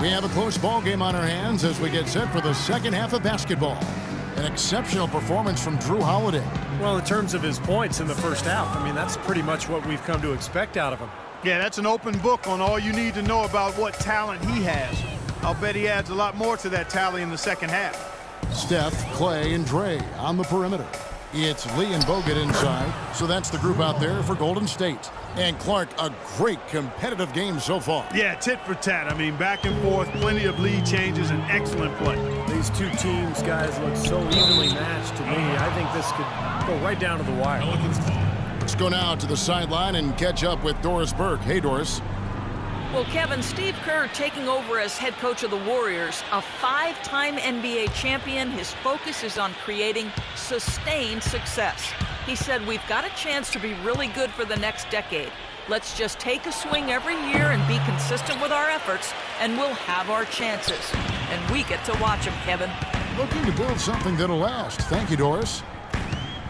We have a close ball game on our hands as we get set for the second half of basketball. An exceptional performance from Drew Holiday. Well, in terms of his points in the first half, I mean, that's pretty much what we've come to expect out of him. Yeah, that's an open book on all you need to know about what talent he has. I'll bet he adds a lot more to that tally in the second half. Steph, Clay, and Dre on the perimeter. It's Lee and Bogut inside, so that's the group out there for Golden State. And Clark, a great competitive game so far. Yeah, tit for tat. I mean, back and forth, plenty of lead changes, and excellent play. These two teams, guys, look so evenly matched to me. I think this could go right down to the wire. Let's go now to the sideline and catch up with Doris Burke. Hey, Doris. Well, Kevin, Steve Kerr taking over as head coach of the Warriors, a 5-time NBA champion. His focus is on creating sustained success. He said, we've got a chance to be really good for the next decade. Let's just take a swing every year and be consistent with our efforts, and we'll have our chances. And we get to watch him, Kevin. Looking to build something that'll last. Thank you, Doris.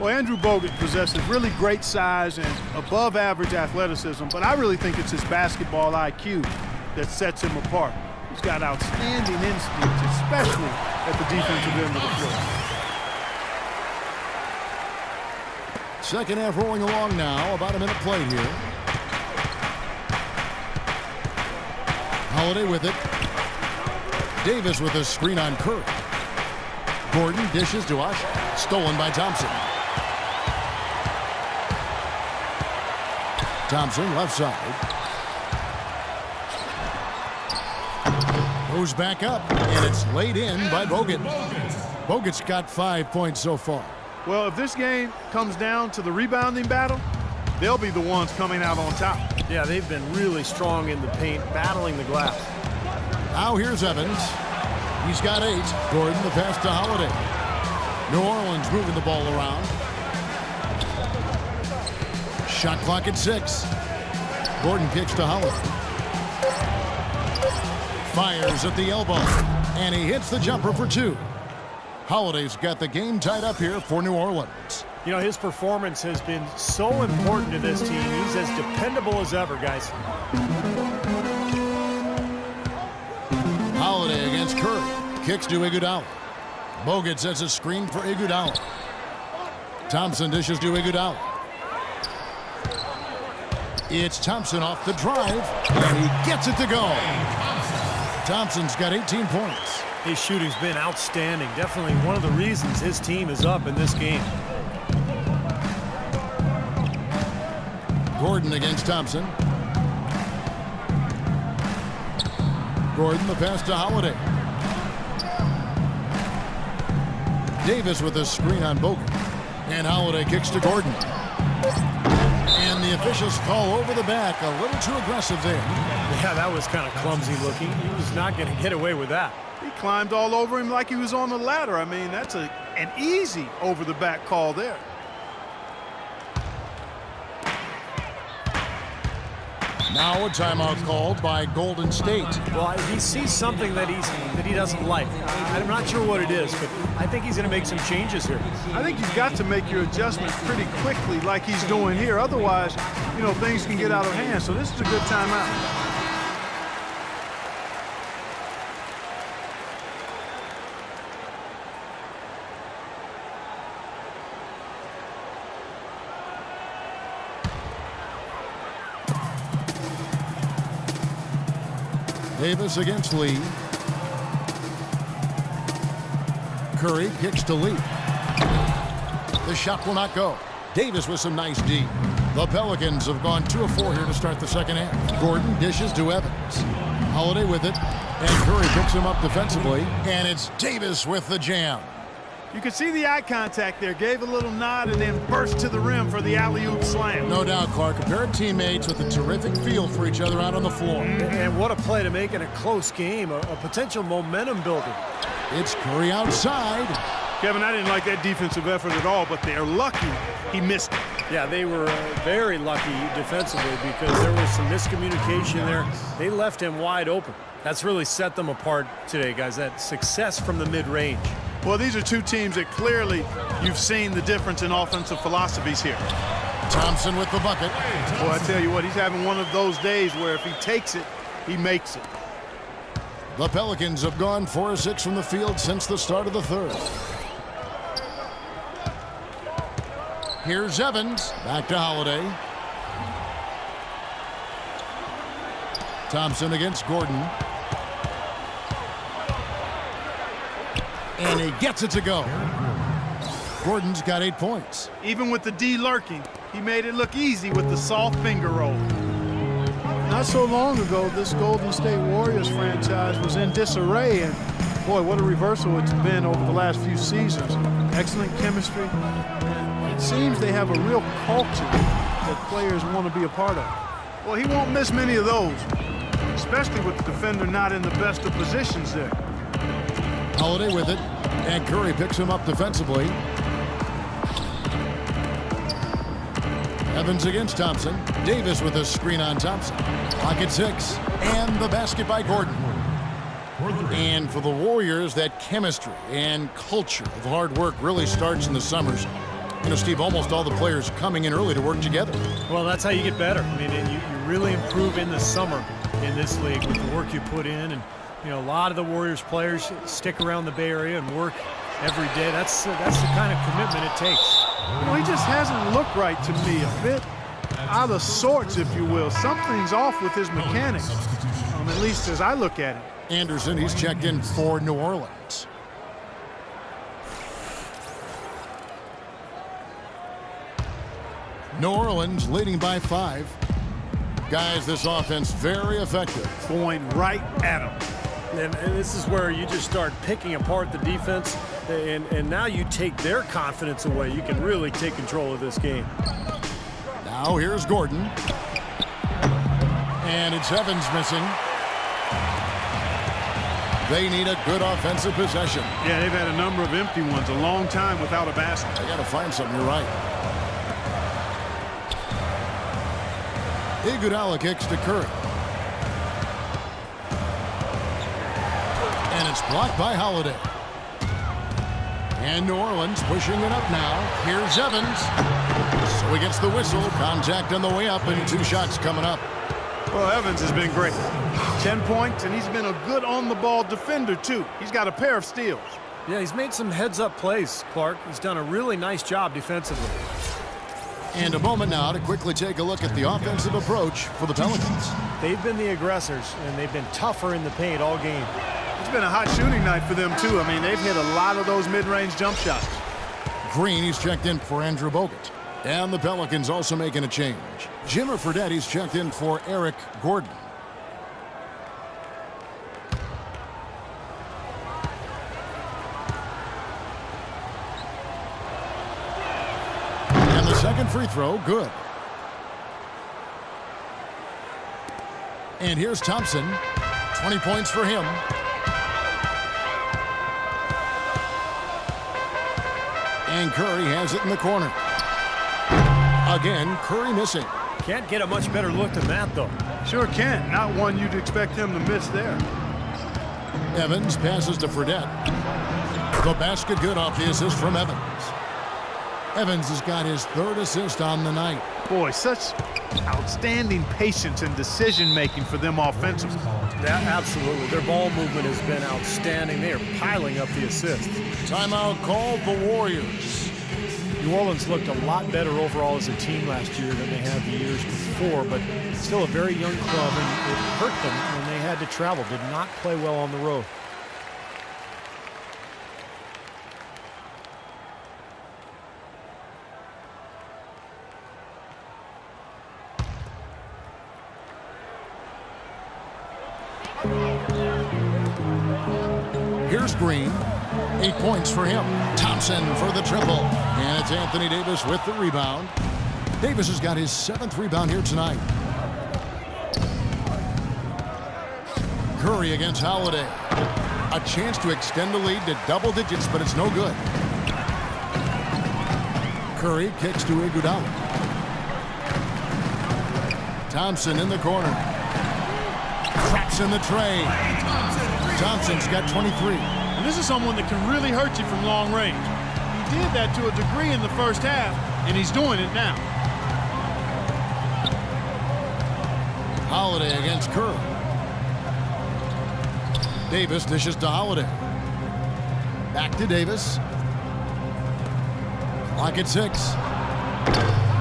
Well, Andrew Bogut possesses really great size and above-average athleticism, but I really think it's his basketball IQ that sets him apart. He's got outstanding instincts, especially at the defensive end of the floor. Second half rolling along now. About a minute played here. Holiday with it. Davis with a screen on Curry. Gordon dishes to us. Stolen by Thompson. Thompson left side. Goes back up, and it's laid in by Bogut. Bogut's got 5 points so far. Well, if this game comes down to the rebounding battle, they'll be the ones coming out on top. Yeah, they've been really strong in the paint, battling the glass. Now here's Evans. He's got 8. Gordon the pass to Holiday. New Orleans moving the ball around. Shot clock at 6. Gordon kicks to Holiday. Fires at the elbow. And he hits the jumper for 2. Holiday's got the game tied up here for New Orleans. You know, his performance has been so important to this team. He's as dependable as ever, guys. Holiday against Curry. Kicks to Iguodala. Bogut sets a screen for Iguodala. Thompson dishes to Iguodala. It's Thompson off the drive, and he gets it to go. Thompson's got 18 points. His shooting's been outstanding. Definitely one of the reasons his team is up in this game. Gordon against Thompson. Gordon the pass to Holiday. Davis with a screen on Bogut. And Holiday kicks to Gordon. And the officials call over the back. A little too aggressive there. Yeah, that was kind of clumsy looking. He was not going to get away with that. He climbed all over him like he was on the ladder. I mean, that's an easy over-the-back call there. Now a timeout called by Golden State. Well, he sees something that he doesn't like. I'm not sure what it is, but I think he's going to make some changes here. I think you've got to make your adjustments pretty quickly like he's doing here. Otherwise, you know, things can get out of hand. So this is a good timeout. Davis against Lee. Curry kicks to Lee. The shot will not go. Davis with some nice D. The Pelicans have gone 2 of 4 here to start the second half. Gordon dishes to Evans. Holiday with it. And Curry picks him up defensively. And it's Davis with the jam. You can see the eye contact there. Gave a little nod and then burst to the rim for the alley-oop slam. No doubt, Clark. A pair of teammates with a terrific feel for each other out on the floor. And what a play to make in a close game. A potential momentum builder. It's Curry outside. Kevin, I didn't like that defensive effort at all, but they're lucky he missed it. Yeah, they were very lucky defensively because there was some miscommunication there. They left him wide open. That's really set them apart today, guys. That success from the mid-range. Well, these are two teams that clearly you've seen the difference in offensive philosophies here. Thompson with the bucket. Well, I tell you what, he's having one of those days where if he takes it, he makes it. The Pelicans have gone 4 of 6 from the field since the start of the third. Here's Evans. Back to Holiday. Thompson against Gordon. And he gets it to go. Gordon's got 8 points. Even with the D lurking, he made it look easy with the soft finger roll. Not so long ago, this Golden State Warriors franchise was in disarray, and boy, what a reversal it's been over the last few seasons. Excellent chemistry, and it seems they have a real culture that players want to be a part of. Well, he won't miss many of those, especially with the defender not in the best of positions there. Holiday with it, and Curry picks him up defensively. Evans against Thompson. Davis with a screen on Thompson. Pocket 6, and the basket by Gordon. And for the Warriors, that chemistry and culture of hard work really starts in the summers. You know, Steve, almost all the players coming in early to work together. Well, that's how you get better. I mean, you really improve in the summer in this league with the work you put in. And, you know, a lot of the Warriors players stick around the Bay Area and work every day. That's the kind of commitment it takes. Well, he just hasn't looked right to me. A bit out of sorts, if you will. Something's off with his mechanics, at least as I look at it. Anderson, he's checked in for New Orleans. New Orleans leading by 5. Guys, this offense very effective. Going right at him. And this is where you just start picking apart the defense, and now you take their confidence away. You can really take control of this game. Now here's Gordon. And it's Evans missing. They need a good offensive possession. Yeah, they've had a number of empty ones, a long time without a basket. They got to find something, you're right. Iguodala kicks to Curry. And it's blocked by Holiday. And New Orleans pushing it up now. Here's Evans. So he gets the whistle. Contact on the way up, and 2 shots coming up. Well, Evans has been great. 10 points, and he's been a good on-the-ball defender, too. He's got a pair of steals. Yeah, he's made some heads-up plays, Clark. He's done a really nice job defensively. And a moment now to quickly take a look at the offensive approach for the Pelicans. They've been the aggressors, and they've been tougher in the paint all game. It's been a hot shooting night for them, too. I mean, they've hit a lot of those mid-range jump shots. Green, he's checked in for Andrew Bogut. And the Pelicans also making a change. Jimmer Fredette, he's checked in for Eric Gordon. And the second free throw, good. And here's Thompson. 20 points for him. And Curry has it in the corner. Again, Curry missing. Can't get a much better look than that, though. Sure can't. Not one you'd expect him to miss there. Evans passes to Fredette. The basket good off the assist from Evans. Evans has got his 3rd assist on the night. Boy, such outstanding patience and decision-making for them offensively. Yeah, absolutely. Their ball movement has been outstanding. They are piling up the assists. Timeout called the Warriors. New Orleans looked a lot better overall as a team last year than they had the years before, but still a very young club, and it hurt them when they had to travel. Did not play well on the road. Here's Green. 8 points for him. Thompson for the triple. And it's Anthony Davis with the rebound. Davis has got his 7th rebound here tonight. Curry against Holiday. A chance to extend the lead to double digits, but it's no good. Curry kicks to Iguodala. Thompson in the corner. Traps in the tray. Thompson's got 23. And this is someone that can really hurt you from long range. He did that to a degree in the first half, and he's doing it now. Holiday against Curry. Davis dishes to Holiday. Back to Davis. Clock at 6.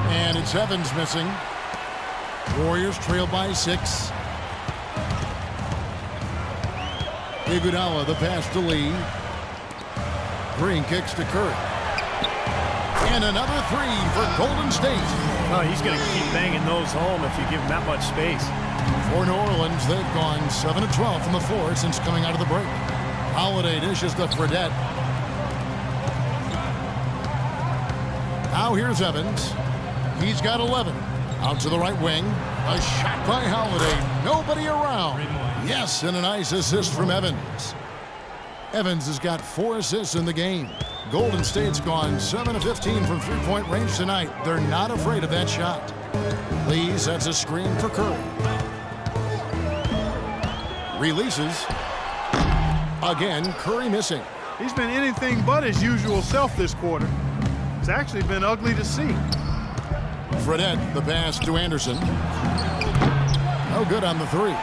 And it's Evans missing. Warriors trail by 6. Iguodala the pass to Lee. Green kicks to Curry. And another 3 for Golden State. Oh, he's going to keep banging those home if you give him that much space. For New Orleans, they've gone 7 of 12 from the floor since coming out of the break. Holiday dishes to Fredette. Now here's Evans. He's got 11. Out to the right wing. A shot by Holiday. Nobody around. Yes, and a nice assist from Evans. Evans has got 4 assists in the game. Golden State's gone 7 of 15 from three-point range tonight. They're not afraid of that shot. Lee sets a screen for Curry. Releases. Again, Curry missing. He's been anything but his usual self this quarter. It's actually been ugly to see. Fredette, the pass to Anderson. No good on the 3.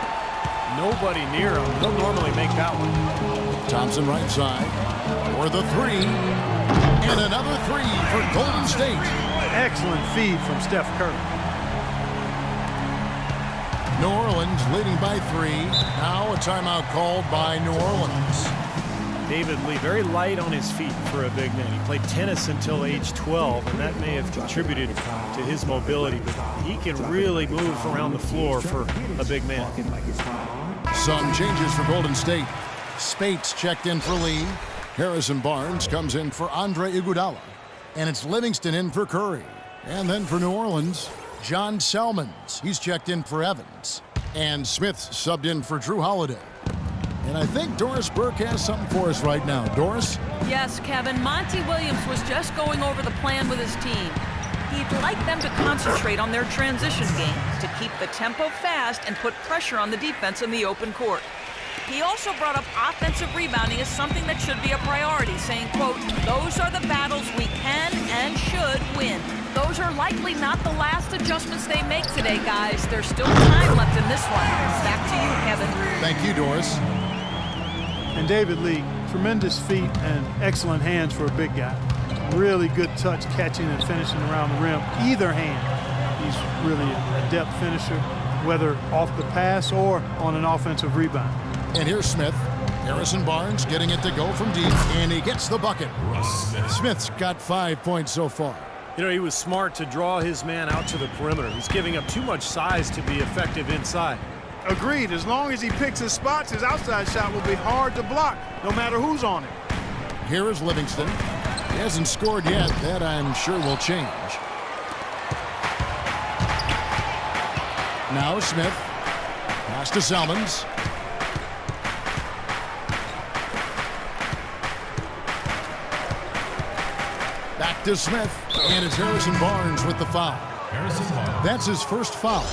Nobody near him. He'll normally make that one. Thompson right side. For the 3. And another 3 for Golden State. Excellent feed from Steph Curry. New Orleans leading by 3. Now a timeout called by New Orleans. David Lee, very light on his feet for a big man. He played tennis until age 12, and that may have contributed to his mobility, but he can really move around the floor for a big man. Some changes for Golden State. Spates checked in for Lee. Harrison Barnes comes in for Andre Iguodala. And it's Livingston in for Curry. And then for New Orleans, John Salmons. He's checked in for Evans. And Smith's subbed in for Drew Holiday. And I think Doris Burke has something for us right now. Doris? Yes, Kevin. Monty Williams was just going over the plan with his team. He'd like them to concentrate on their transition game to keep the tempo fast and put pressure on the defense in the open court. He also brought up offensive rebounding as something that should be a priority, saying, quote, "Those are the battles we can and should win." Those are likely not the last adjustments they make today, guys. There's still time left in this one. Back to you, Kevin. Thank you, Doris. And David Lee, tremendous feet and excellent hands for a big guy. Really good touch catching and finishing around the rim. Either hand, he's really a adept finisher, whether off the pass or on an offensive rebound. And here's Smith. Harrison Barnes getting it to go from deep, and he gets the bucket. Smith's got 5 points so far. You know, he was smart to draw his man out to the perimeter. He's giving up too much size to be effective inside. Agreed. As long as he picks his spots, his outside shot will be hard to block, no matter who's on it. Here is Livingston. He hasn't scored yet. That, I'm sure, will change. Now Smith. Pass to Salmons. Back to Smith. And it's Harrison Barnes with the foul. That's his first foul.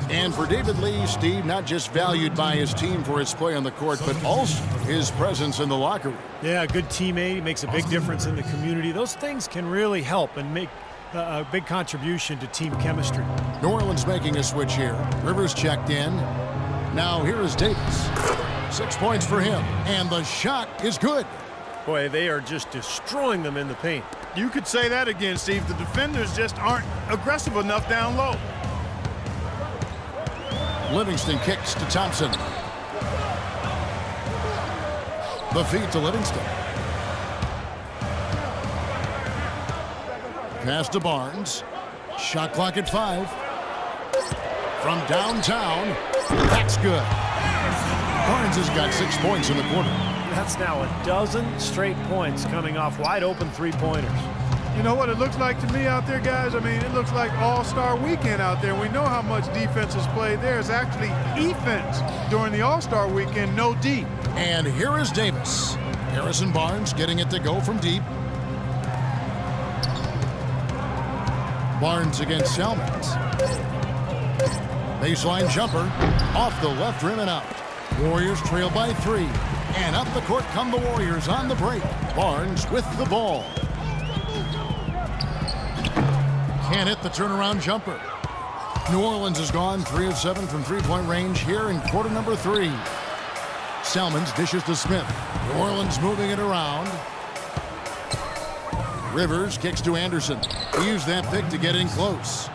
And for David Lee, Steve, not just valued by his team for his play on the court, but also his presence in the locker room. Yeah, a good teammate. He makes a big difference in the community. Those things can really help and make a big contribution to team chemistry. New Orleans making a switch here. Rivers checked in. Now here is Davis. 6 points for him. And the shot is good. Boy, they are just destroying them in the paint. You could say that again, Steve. The defenders just aren't aggressive enough down low. Livingston kicks to Thompson. The feed to Livingston. Pass to Barnes. Shot clock at 5. From downtown. That's good. Barnes has got 6 points in the quarter. That's now a dozen straight points coming off wide open three-pointers. You know what it looks like to me out there, guys? I mean, it looks like All-Star Weekend out there. We know how much defense is played there. It's actually defense during the All-Star Weekend, no D. And here is Davis. Harrison Barnes getting it to go from deep. Barnes against Salmons. Baseline jumper. Off the left rim and out. Warriors trail by 3. And up the court come the Warriors on the break. Barnes with the ball. Can't hit the turnaround jumper. New Orleans has gone 3 of 7 from three-point range here in quarter number 3. Salmons dishes to Smith. New Orleans moving it around. Rivers kicks to Anderson. He used that pick to get in close.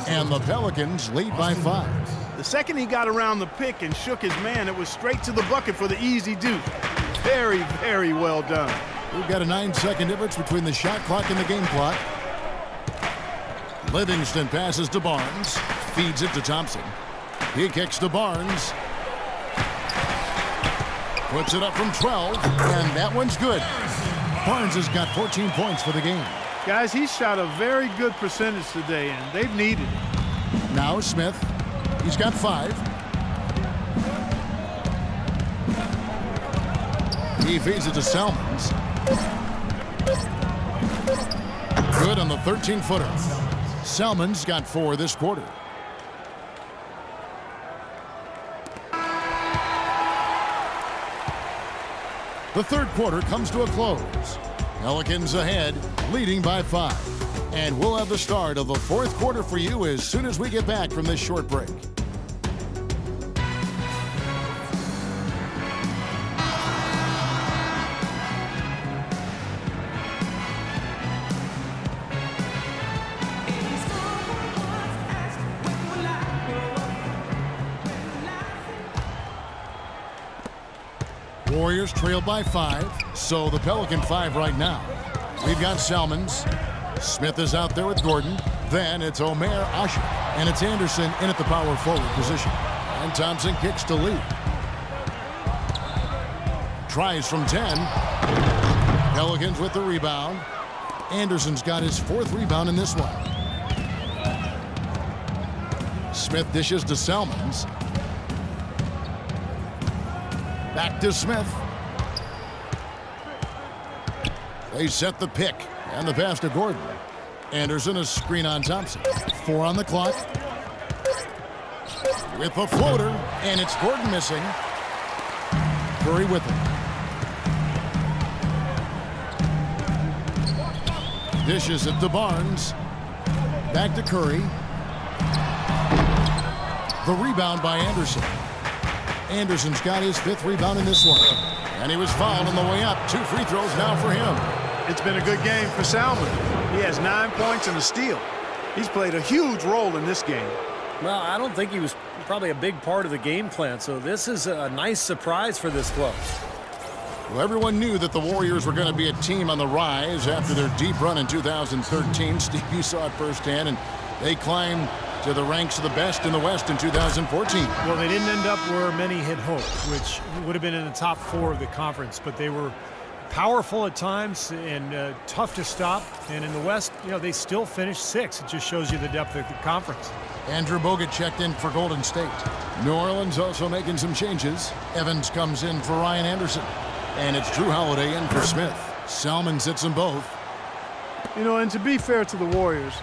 And the Pelicans lead by 5. The second he got around the pick and shook his man, it was straight to the bucket for the easy deuce. Very, very well done. We've got a 9-second difference between the shot clock and the game clock. Livingston passes to Barnes. Feeds it to Thompson. He kicks to Barnes. Puts it up from 12, and that one's good. Barnes has got 14 points for the game. Guys, he shot a very good percentage today, and they've needed it. Now Smith. He's got 5. He feeds it to Salmons. Good on the 13-footer. Salmons got 4 this quarter. The third quarter comes to a close. Pelicans ahead, leading by 5. And we'll have the start of the fourth quarter for you as soon as we get back from this short break. Warriors trail by 5, so the Pelican 5 right now. We've got Salmons. Smith is out there with Gordon. Then it's Omer Asher, and it's Anderson in at the power forward position. And Thompson kicks to lead. Tries from 10. Pelicans with the rebound. Anderson's got his 4th rebound in this one. Smith dishes to Salmons. Back to Smith. They set the pick and the pass to Gordon. Anderson, a screen on Thompson. 4 on the clock. With the floater, and it's Gordon missing. Curry with it. Dishes it to Barnes. Back to Curry. The rebound by Anderson. Anderson's got his 5th rebound in this one. And he was fouled on the way up. 2 free throws now for him. It's been a good game for Salmon. He has 9 points and a steal. He's played a huge role in this game. Well, I don't think he was probably a big part of the game plan, so this is a nice surprise for this club. Well, everyone knew that the Warriors were going to be a team on the rise after their deep run in 2013. Steve, you saw it firsthand, and they climbed to the ranks of the best in the West in 2014. Well, they didn't end up where many had hoped, which would have been in the top 4 of the conference, but they were powerful at times and tough to stop. And in the West, you know, they still finished 6th. It just shows you the depth of the conference. Andrew Bogut checked in for Golden State. New Orleans also making some changes. Evans comes in for Ryan Anderson. And it's Drew Holiday in for Smith. Salmon sits them both. You know, and to be fair to the Warriors,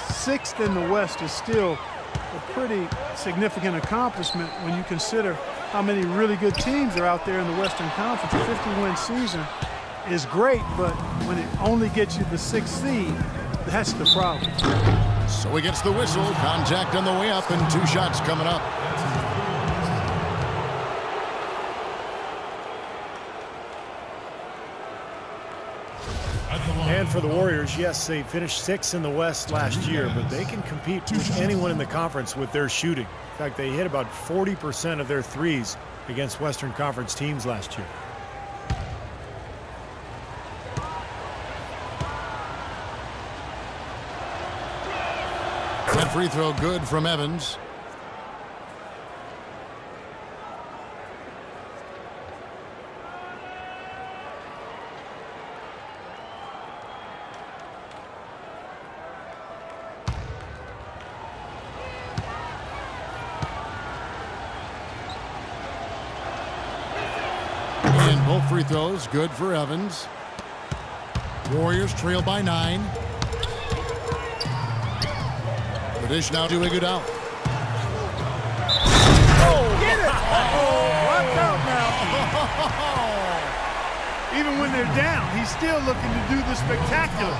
6th in the West is still a pretty significant accomplishment when you consider how many really good teams are out there in the Western Conference. A 50-win season is great, but when it only gets you the 6th seed, that's the problem. So he gets the whistle. Contact on the way up and 2 shots coming up. And for the Warriors, yes, they finished 6th in the West last year, but they can compete with anyone in the conference with their shooting. In fact, they hit about 40% of their threes against Western Conference teams last year. That free throw good from Evans. And both free throws good for Evans. Warriors trail by 9. The dish now to Iguodala. Oh, get it! Watch out now. Even when they're down, he's still looking to do the spectacular.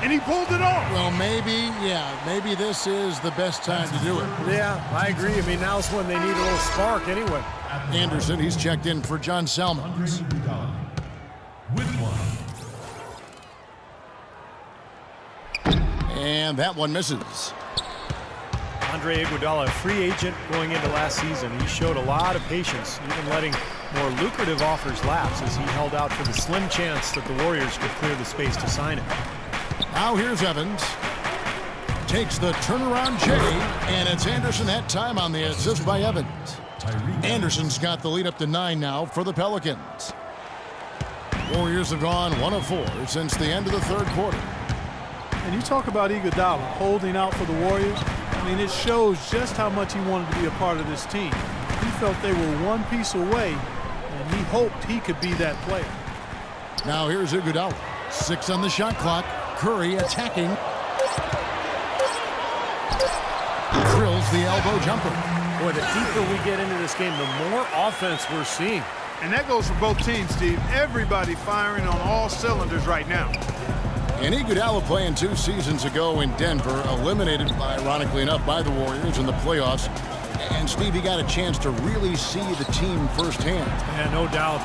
and he pulled it off. Well, maybe this is the best time to do it. Yeah, I agree. I mean, now's when they need a little spark anyway. Anderson, he's checked in for John Salmon. And that one misses. Andre Iguodala, a free agent going into last season. He showed a lot of patience, even letting more lucrative offers lapse as he held out for the slim chance that the Warriors could clear the space to sign him. Now here's Evans. Takes the turnaround J, and it's Anderson that time on the assist by Evans. Anderson's got the lead up to 9 now for the Pelicans. Warriors have gone 1 of 4 since the end of the third quarter. And you talk about Iguodala holding out for the Warriors. I mean, it shows just how much he wanted to be a part of this team. He felt they were one piece away, and he hoped he could be that player. Now here's Iguodala. 6 on the shot clock. Curry attacking. Drills the elbow jumper. Boy, the deeper we get into this game, the more offense we're seeing. And that goes for both teams, Steve. Everybody firing on all cylinders right now. And Iguodala playing 2 seasons ago in Denver, eliminated, ironically enough, by the Warriors in the playoffs. And Steve, he got a chance to really see the team firsthand. Yeah, no doubt.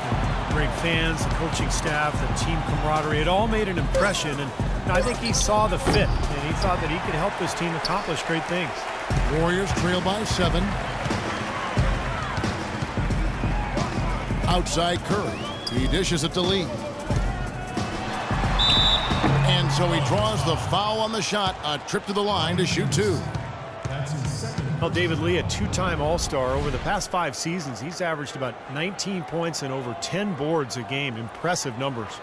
The great fans, the coaching staff, the team camaraderie, it all made an impression. And I think he saw the fit, and he thought that he could help this team accomplish great things. Warriors trail by 7. Outside Curry. He dishes it to Lee. And so he draws the foul on the shot. A trip to the line to shoot 2. Well, David Lee, a 2-time All-Star. Over the past 5 seasons, he's averaged about 19 points and over 10 boards a game. Impressive numbers.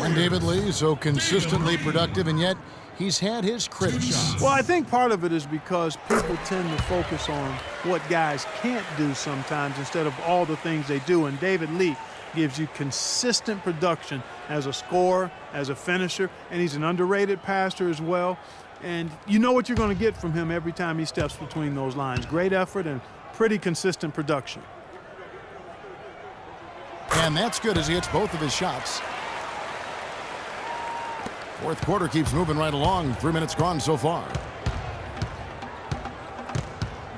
And David Lee, so consistently productive, and yet he's had his critics. Well, I think part of it is because people tend to focus on what guys can't do sometimes instead of all the things they do. And David Lee gives you consistent production as a scorer, as a finisher, and he's an underrated passer as well. And you know what you're going to get from him every time he steps between those lines. Great effort and pretty consistent production. And that's good as he hits both of his shots. Fourth quarter keeps moving right along. 3 minutes gone so far.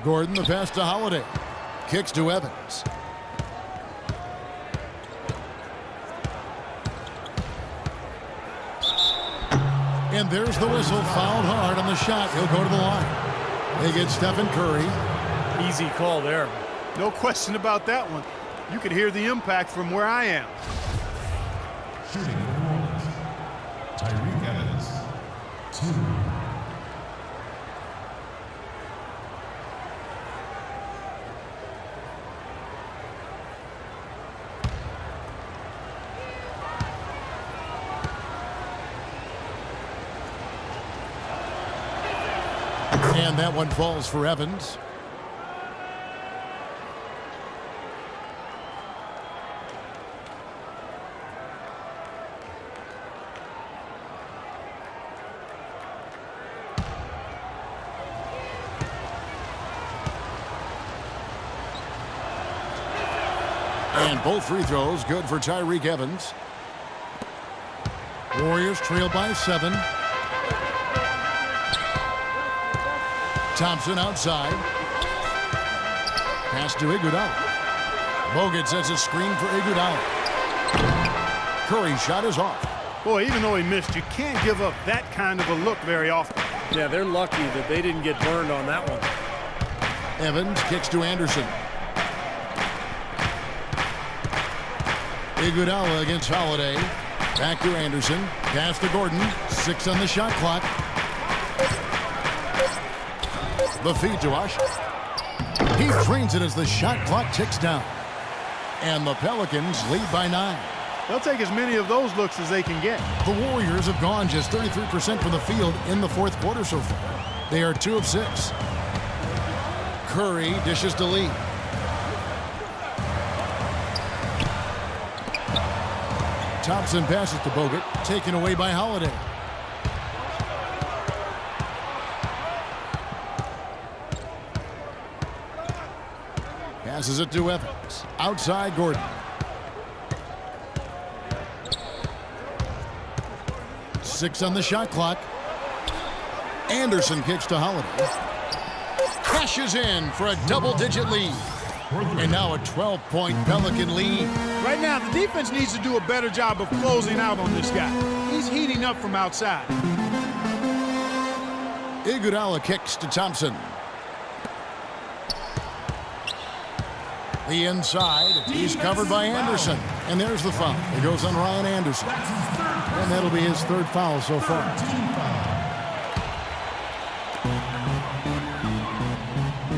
Gordon, the pass to Holiday. Kicks to Evans. And there's the whistle. Fouled hard on the shot. He'll go to the line. They get Stephen Curry. Easy call there. No question about that one. You could hear the impact from where I am. Shooting Tyreke Evans, 2. And that one falls for Evans. And both free throws good for Tyreke Evans. Warriors trail by 7. Thompson outside. Pass to Iguodala. Bogut sets a screen for Iguodala. Curry's shot is off. Boy, even though he missed, you can't give up that kind of a look very often. Yeah, they're lucky that they didn't get burned on that one. Evans kicks to Anderson. Iguodala against Holiday. Back to Anderson. Pass to Gordon. 6 on the shot clock. The feed to Ush. He drains it as the shot clock ticks down. And the Pelicans lead by 9. They'll take as many of those looks as they can get. The Warriors have gone just 33% from the field in the fourth quarter so far. They are 2 of 6. Curry dishes to Lee. Thompson passes to Bogut, taken away by Holiday. Passes it to Evans. Outside Gordon. 6 on the shot clock. Anderson kicks to Holiday. Cashes in for a double-digit lead. And now a 12-point Pelican lead. Right now, the defense needs to do a better job of closing out on this guy. He's heating up from outside. Iguodala kicks to Thompson. The inside. He's covered by Anderson. And there's the foul. It goes on Ryan Anderson. And that'll be his 3rd foul so far.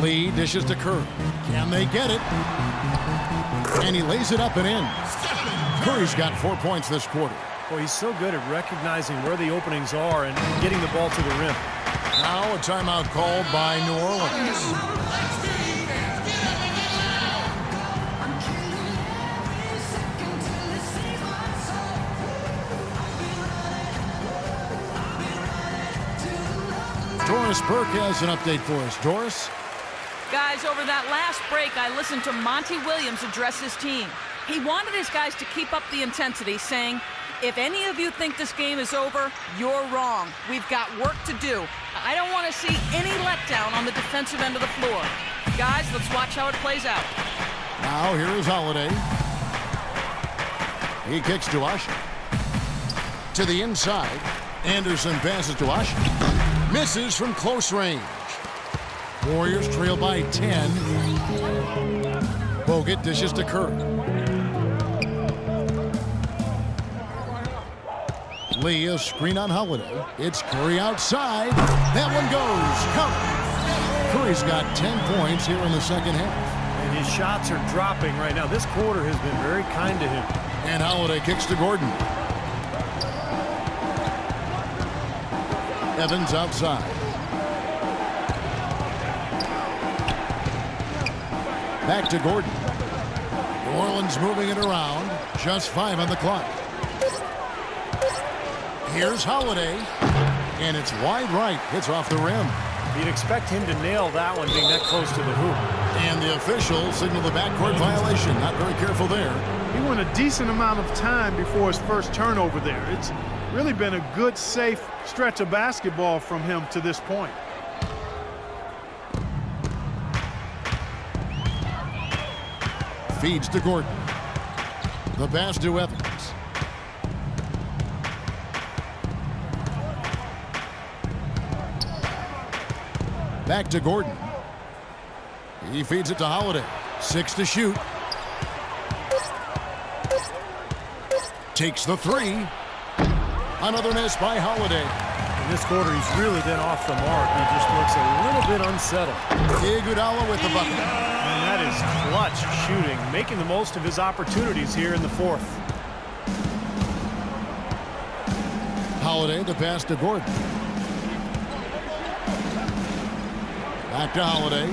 Lee dishes to Curry. Can they get it? And he lays it up and in. Curry's got 4 points this quarter. Well, he's so good at recognizing where the openings are and getting the ball to the rim. Now a timeout called by New Orleans. Doris Burke has an update for us. Doris? Guys, over that last break, I listened to Monty Williams address his team. He wanted his guys to keep up the intensity, saying, if any of you think this game is over, you're wrong. We've got work to do. I don't want to see any letdown on the defensive end of the floor. Guys, let's watch how it plays out. Now here is Holiday. He kicks to Usher. To the inside. Anderson passes to Usher. Misses from close range. Warriors trail by 10. Bogut dishes to Curry. Lee, a screen on Holiday. It's Curry outside. That one goes. Covered. Curry's got 10 points here in the second half. And his shots are dropping right now. This quarter has been very kind to him. And Holiday kicks to Gordon. Evans outside. Back to Gordon. New Orleans moving it around. Just 5 on the clock. Here's Holiday. And it's wide right. Hits off the rim. You'd expect him to nail that one being that close to the hoop. And the official signaled the backcourt violation. Not very careful there. He went a decent amount of time before his first turnover there. It's really been a good, safe stretch of basketball from him to this point. Feeds to Gordon. The pass to Evans. Back to Gordon. He feeds it to Holiday. 6 to shoot. Takes the 3. Another miss by Holiday. In this quarter, he's really been off the mark. He just looks a little bit unsettled. Iguodala with the bucket. And that is clutch shooting, making the most of his opportunities here in the 4th. Holiday, the pass to Gordon. Back to Holiday.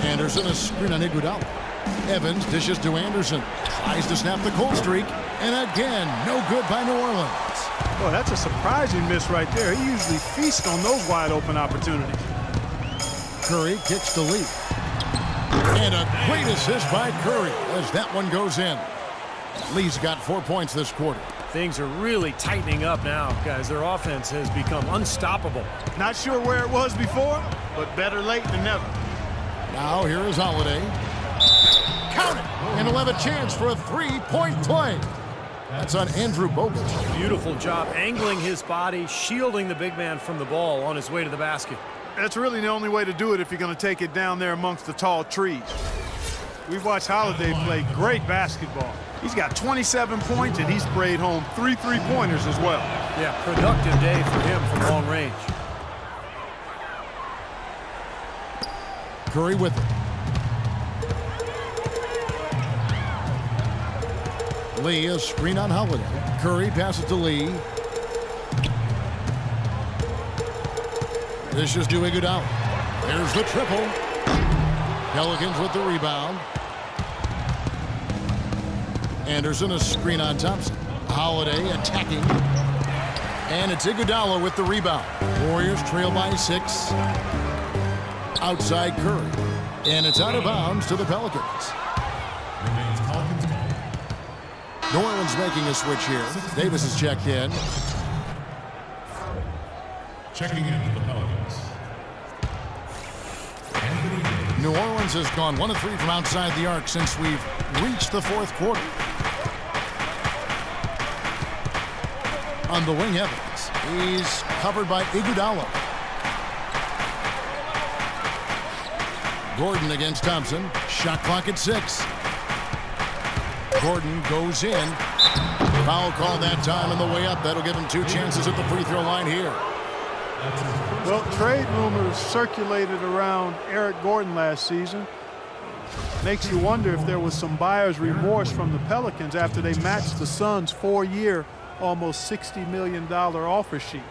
Anderson, a screen on Iguodala. Evans dishes to Anderson. Tries to snap the cold streak. And again, no good by New Orleans. Boy, that's a surprising miss right there. He usually feasts on those wide open opportunities. Curry kicks to Lee. And a great assist by Curry as that one goes in. Lee's got 4 points this quarter. Things are really tightening up now, guys. Their offense has become unstoppable. Not sure where it was before, but better late than never. Now here is Holiday. Count it! And he'll have a chance for a 3-point play. That's on Andrew Bogut. Beautiful job angling his body, shielding the big man from the ball on his way to the basket. That's really the only way to do it if you're going to take it down there amongst the tall trees. We've watched Holiday play great basketball. He's got 27 points, and he's sprayed home 3 3-pointers as well. Yeah, productive day for him from long range. Curry with it. Lee, a screen on Holiday. Curry passes to Lee. This is to Iguodala. There's the triple. Pelicans with the rebound. Anderson, a screen on Thompson. Holiday attacking. And it's Iguodala with the rebound. Warriors trail by 6. Outside Curry. And it's out of bounds to the Pelicans. Remains Pelicans ball. New Orleans making a switch here. Davis is checked in. Checking in for the Pelicans. New Orleans has gone 1 of 3 from outside the arc since we've reached the fourth quarter. On the wing, Evans. He's covered by Iguodala. Gordon against Thompson. Shot clock at 6. Gordon goes in. Foul call that time on the way up. That'll give him 2 chances at the free throw line here. Well, trade rumors circulated around Eric Gordon last season. Makes you wonder if there was some buyer's remorse from the Pelicans after they matched the Suns' 4-year, almost $60 million offer sheet.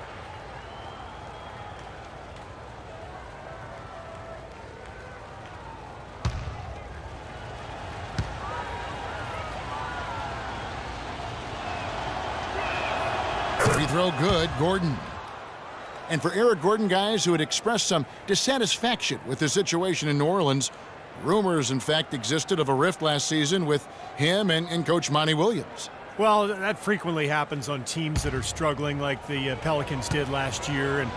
Free throw good, Gordon. And for Eric Gordon, guys who had expressed some dissatisfaction with the situation in New Orleans, rumors, in fact, existed of a rift last season with him and Coach Monty Williams. Well, that frequently happens on teams that are struggling like the Pelicans did last year. And,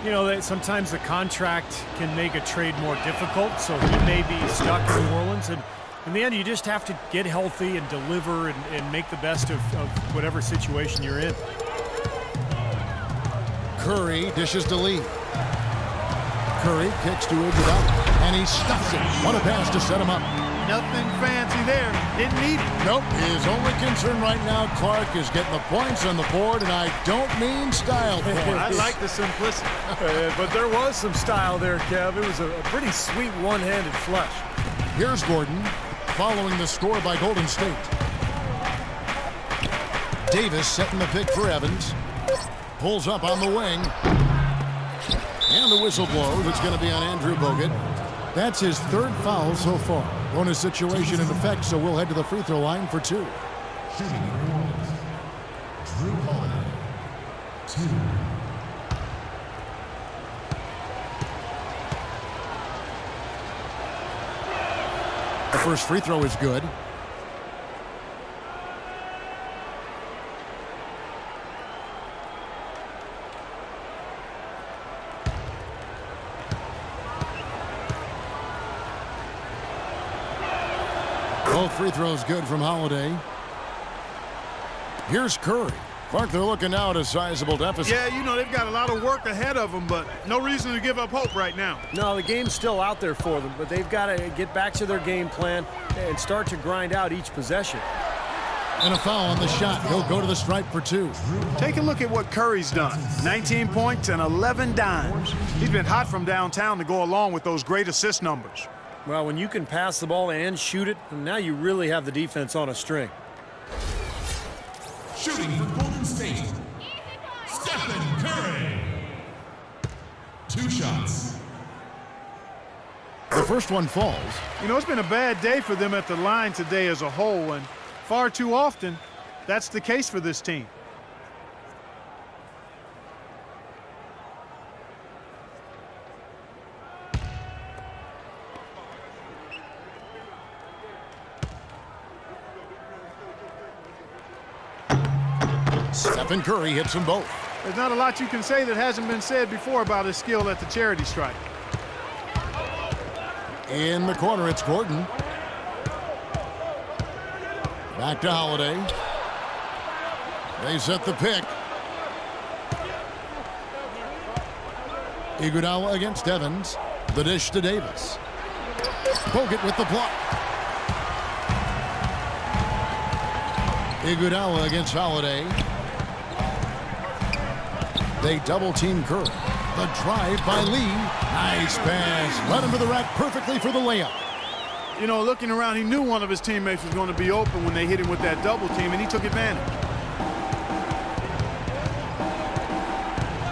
you know, that sometimes the contract can make a trade more difficult, so he may be stuck in New Orleans. And in the end, you just have to get healthy and deliver and make the best of whatever situation you're in. Curry dishes to Lee. Curry kicks to Iguodala, and he stuffs it. What a pass to set him up. Nothing fancy there. Didn't need it. Nope. His only concern right now, Clark, is getting the points on the board, and I don't mean style points. I like the simplicity. But there was some style there, Kev. It was a pretty sweet one-handed flush. Here's Gordon, following the score by Golden State. Davis setting the pick for Evans. Pulls up on the wing. And the whistle blows. It's going to be on Andrew Bogut. That's his 3rd foul so far. Bonus situation in effect, so we'll head to the free throw line for 2. Shooting for New Orleans. Drew Holiday. 2. The first free throw is good. Both free throws good from Holiday. Here's Curry. Clark, they're looking now at a sizable deficit. Yeah, you know, they've got a lot of work ahead of them, but no reason to give up hope right now. No, the game's still out there for them, but they've got to get back to their game plan and start to grind out each possession. And a foul on the shot. He'll go to the stripe for 2. Take a look at what Curry's done. 19 points and 11 dimes. He's been hot from downtown to go along with those great assist numbers. Well, when you can pass the ball and shoot it, now you really have the defense on a string. Shooting for Golden State. Stephen Curry. 2 shots. The first one falls. You know, it's been a bad day for them at the line today as a whole, and far too often, that's the case for this team. Stephen Curry hits them both. There's not a lot you can say that hasn't been said before about his skill at the charity stripe. In the corner, it's Gordon. Back to Holiday. They set the pick. Iguodala against Evans. The dish to Davis. Bogut with the block. Iguodala against Holiday. They double-team Curry. The drive by Lee. Nice pass. Led him to the rack perfectly for the layup. You know, looking around, he knew one of his teammates was going to be open when they hit him with that double team, and he took advantage.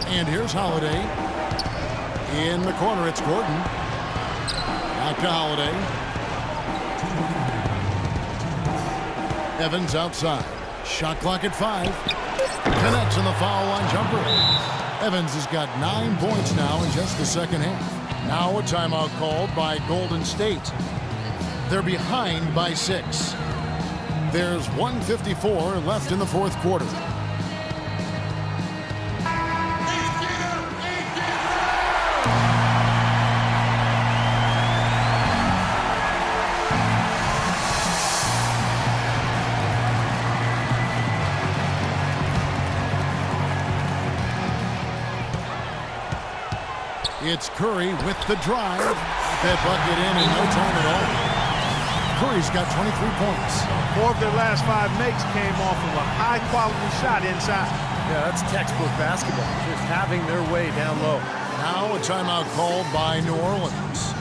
And here's Holiday. In the corner, it's Gordon. Back to Holiday. Evans outside. Shot clock at 5. Connects on the foul line jumper. Evans has got 9 points now in just the second half. Now a timeout called by Golden State. They're behind by 6. There's 1:54 left in the fourth quarter. It's Curry with the drive. That bucket in no time at all. Curry's got 23 points. 4 of their last 5 makes came off of a high-quality shot inside. Yeah, that's textbook basketball. Just having their way down low. Now a timeout called by New Orleans.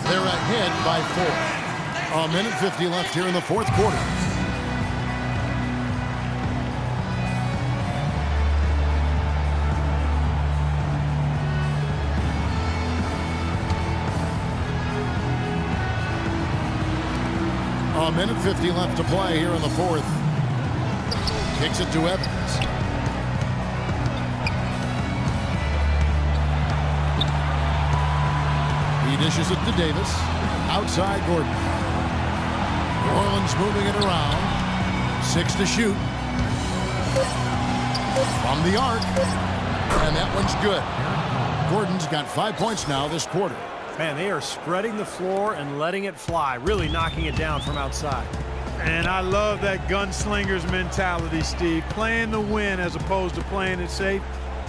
They're ahead by 4. A minute 50 left here in the fourth quarter. A minute 50 left to play here in the fourth. Kicks it to Evans. He dishes it to Davis. Outside Gordon. New Orleans moving it around. 6 to shoot. From the arc. And that one's good. Gordon's got 5 points now this quarter. Man, they are spreading the floor and letting it fly, really knocking it down from outside. And I love that gunslinger's mentality, Steve. Playing the win as opposed to playing it safe.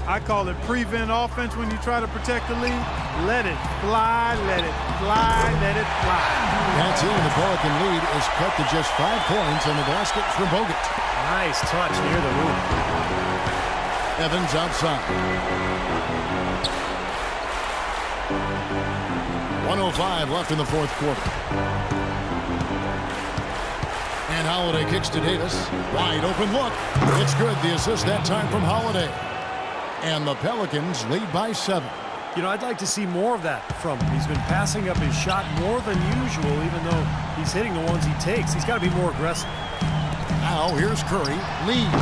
I call it prevent offense when you try to protect the lead. Let it fly, let it fly, let it fly. That's it. The Pelican lead is cut to just 5 points on the basket for Bogut. Nice touch near the rim. Evans outside. 1:05 left in the fourth quarter. And Holiday kicks to Davis. Wide open look. It's good. The assist that time from Holiday. And the Pelicans lead by 7. You know, I'd like to see more of that from him. He's been passing up his shot more than usual, even though he's hitting the ones he takes. He's got to be more aggressive. Now here's Curry. Lead.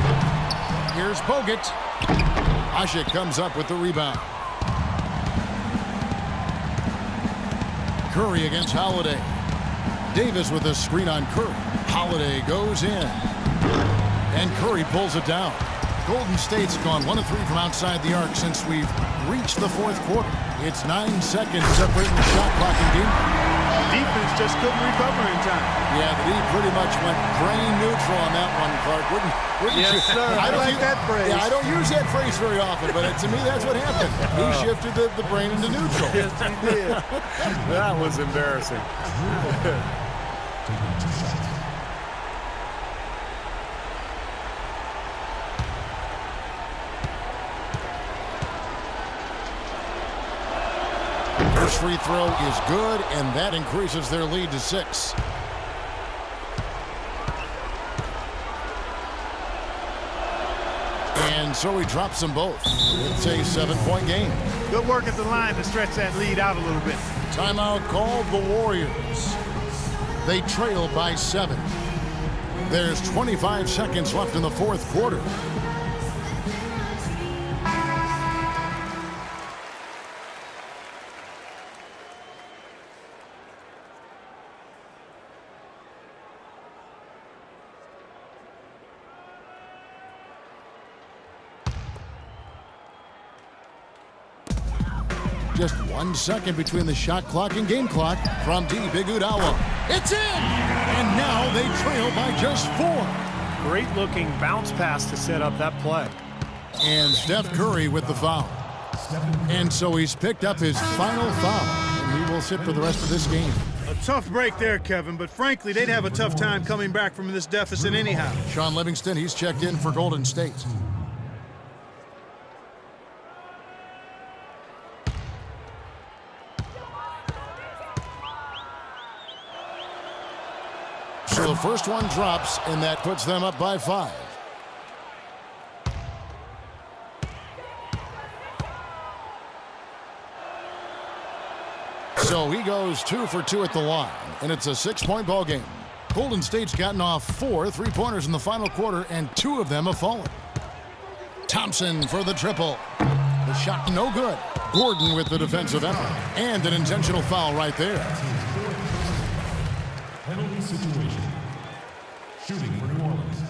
Here's Bogut. Ashik comes up with the rebound. Curry against Holiday. Davis with a screen on Curry. Holiday goes in. And Curry pulls it down. Golden State's gone 1 of 3 from outside the arc since we've reached the fourth quarter. It's 9 seconds separating the shot clock and game. Defense just couldn't recover in time. Yeah, the D pretty much went brain neutral on that one, Clark. Wouldn't Yes, you? sir. I like that phrase. Yeah, I don't use that phrase very often, but to me, that's what happened. He shifted the brain into neutral. Yes, he did. That was embarrassing. Taking 2 shots. First free throw is good, and that increases their lead to 6. And so he drops them both. It's a 7-point game. Good work at the line to stretch that lead out a little bit. Timeout called the Warriors. They trail by 7. There's 25 seconds left in the fourth quarter. Just 1 second between the shot clock and game clock. From deep, Iguodala. It's in! And now they trail by just 4. Great looking bounce pass to set up that play. And Steph Curry with the foul. And so he's picked up his final foul. And he will sit for the rest of this game. A tough break there, Kevin, but frankly, they'd have a tough time coming back from this deficit anyhow. Sean Livingston, he's checked in for Golden State. So the first one drops, and that puts them up by 5. So he goes 2 for 2 at the line, and it's a 6-point ball game. Golden State's gotten off 4 3-pointers in the final quarter, and 2 of them have fallen. Thompson for the triple. The shot no good. Gordon with the defensive effort, and an intentional foul right there. Penalty situation. Shooting for New Orleans,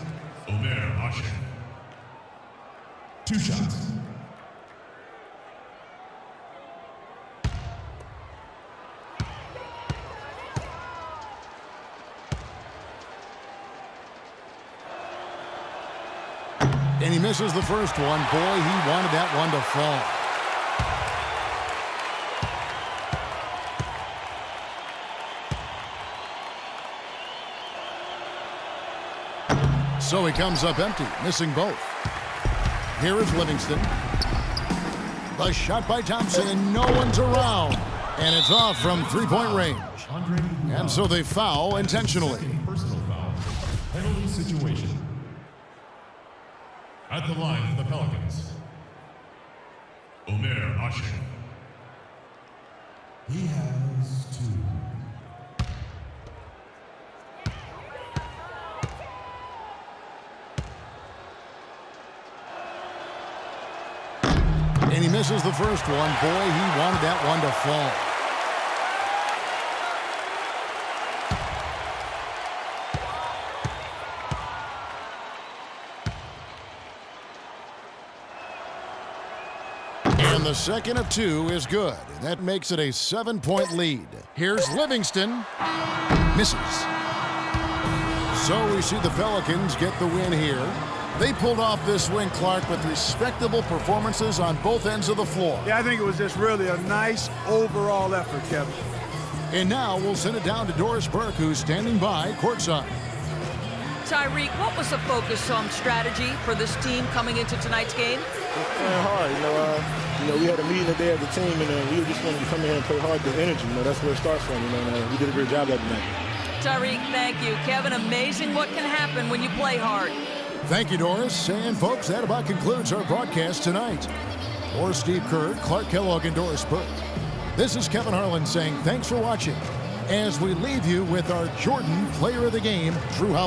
Omer Ashe. 2 shots. And he misses the first one. Boy, he wanted that one to fall. So he comes up empty, missing both. Here is Livingston. The shot by Thompson, and no one's around. And it's off from three-point range. And so they foul intentionally. Personal foul. Penalty situation. At the line for the Pelicans, Omer Ashe. He has 2. And he misses the first one. Boy, he wanted that one to fall. And the second of 2 is good. That makes it a 7-point lead. Here's Livingston. Misses. So we see the Pelicans get the win here. They pulled off this win, Clark, with respectable performances on both ends of the floor. Yeah, I think it was just really a nice overall effort, Kevin. And now we'll send it down to Doris Burke, who's standing by courtside. Tyreek, what was the focus on strategy for this team coming into tonight's game? Playing hard, we had a meeting today as a team, and we just wanted to come in here and play hard with energy. That's where it starts from. We did a great job that night. Tyreek, thank you. Kevin, amazing what can happen when you play hard. Thank you, Doris. And, folks, that about concludes our broadcast tonight. For Steve Kerr, Clark Kellogg, and Doris Burke, this is Kevin Harlan saying thanks for watching as we leave you with our Jordan Player of the Game, Drew Holiday.